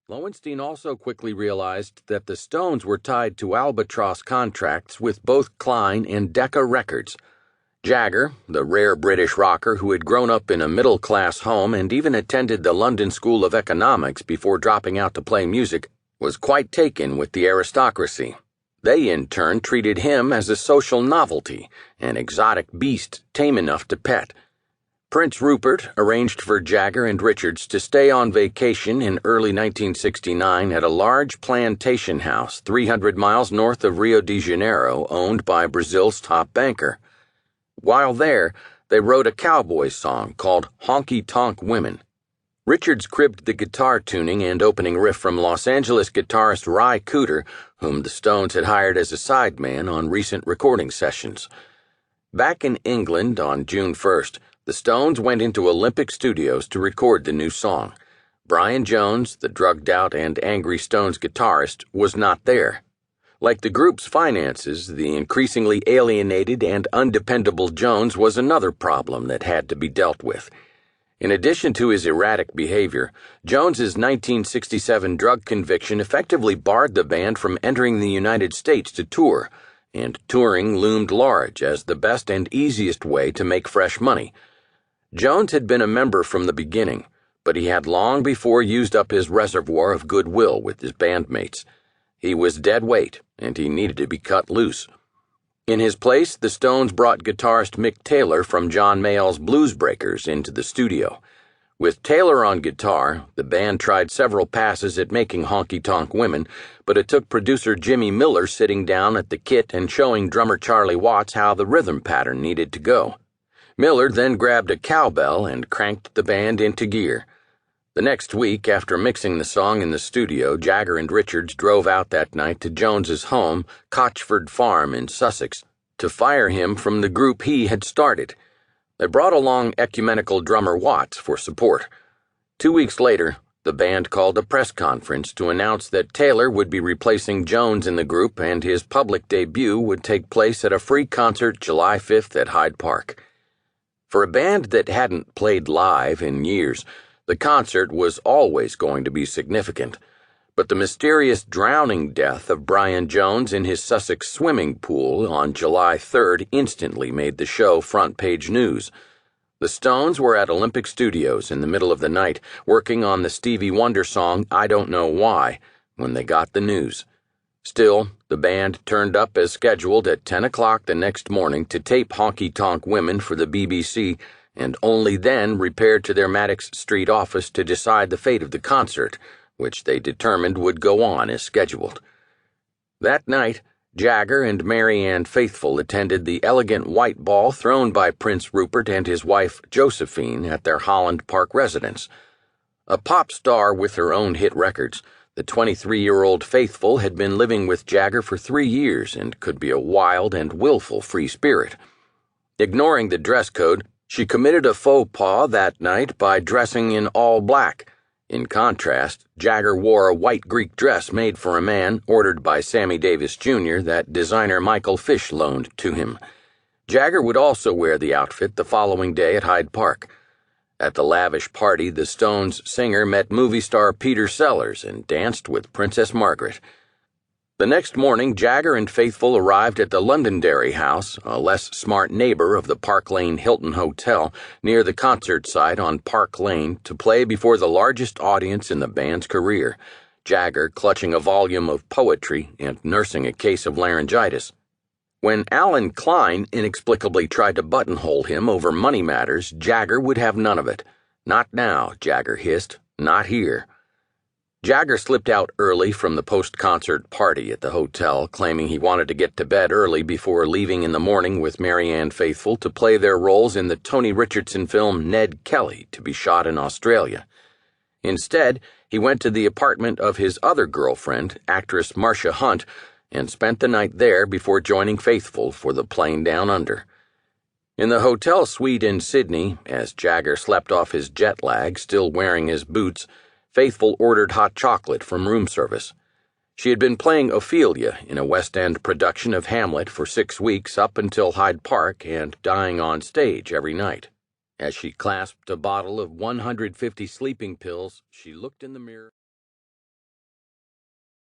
Lowenstein also quickly realized that the Stones were tied to albatross contracts with both Klein and Decca Records. Jagger, the rare British rocker who had grown up in a middle-class home and even attended the London School of Economics before dropping out to play music, was quite taken with the aristocracy. They, in turn, treated him as a social novelty, an exotic beast tame enough to pet. Prince Rupert arranged for Jagger and Richards to stay on vacation in early 1969 at a large plantation house 300 miles north of Rio de Janeiro owned by Brazil's top banker. While there, they wrote a cowboy song called Honky Tonk Women. Richards cribbed the guitar tuning and opening riff from Los Angeles guitarist Ry Cooder, whom the Stones had hired as a sideman on recent recording sessions. Back in England on June 1st, the Stones went into Olympic Studios to record the new song. Brian Jones, the drugged-out and angry Stones guitarist, was not there. Like the group's finances, the increasingly alienated and undependable Jones was another problem that had to be dealt with. In addition to his erratic behavior, Jones's 1967 drug conviction effectively barred the band from entering the United States to tour, and touring loomed large as the best and easiest way to make fresh money. Jones had been a member from the beginning, but he had long before used up his reservoir of goodwill with his bandmates. He was dead weight, and he needed to be cut loose. In his place, the Stones brought guitarist Mick Taylor from John Mayall's Blues Breakers into the studio. With Taylor on guitar, the band tried several passes at making Honky Tonk Women, but it took producer Jimmy Miller sitting down at the kit and showing drummer Charlie Watts how the rhythm pattern needed to go. Miller then grabbed a cowbell and cranked the band into gear. The next week, after mixing the song in the studio, Jagger and Richards drove out that night to Jones's home, Cotchford Farm in Sussex, to fire him from the group he had started. They brought along ecumenical drummer Watts for support. 2 weeks later, the band called a press conference to announce that Taylor would be replacing Jones in the group and his public debut would take place at a free concert July 5th at Hyde Park. For a band that hadn't played live in years, the concert was always going to be significant, but the mysterious drowning death of Brian Jones in his Sussex swimming pool on July 3rd instantly made the show front-page news. The Stones were at Olympic Studios in the middle of the night, working on the Stevie Wonder song I Don't Know Why, when they got the news. Still, the band turned up as scheduled at 10 o'clock the next morning to tape Honky Tonk Women for the BBC, and only then repaired to their Maddox Street office to decide the fate of the concert, which they determined would go on as scheduled. That night, Jagger and Mary Ann Faithfull attended the elegant white ball thrown by Prince Rupert and his wife Josephine at their Holland Park residence. A pop star with her own hit records, the 23-year-old Faithfull had been living with Jagger for 3 years and could be a wild and willful free spirit. Ignoring the dress code, she committed a faux pas that night by dressing in all black. In contrast, Jagger wore a white Greek dress made for a man ordered by Sammy Davis Jr. that designer Michael Fish loaned to him. Jagger would also wear the outfit the following day at Hyde Park. At the lavish party, the Stones singer met movie star Peter Sellers and danced with Princess Margaret. The next morning, Jagger and Faithfull arrived at the Londonderry House, a less smart neighbor of the Park Lane Hilton Hotel, near the concert site on Park Lane, to play before the largest audience in the band's career, Jagger clutching a volume of poetry and nursing a case of laryngitis. When Alan Klein inexplicably tried to buttonhole him over money matters, Jagger would have none of it. "Not now," Jagger hissed. "Not here." Jagger slipped out early from the post-concert party at the hotel, claiming he wanted to get to bed early before leaving in the morning with Mary Ann Faithfull to play their roles in the Tony Richardson film Ned Kelly, to be shot in Australia. Instead, he went to the apartment of his other girlfriend, actress Marcia Hunt, and spent the night there before joining Faithfull for the plane down under. In the hotel suite in Sydney, as Jagger slept off his jet lag, still wearing his boots, Faithfull ordered hot chocolate from room service. She had been playing Ophelia in a West End production of Hamlet for 6 weeks up until Hyde Park and dying on stage every night. As she clasped a bottle of 150 sleeping pills, she looked in the mirror.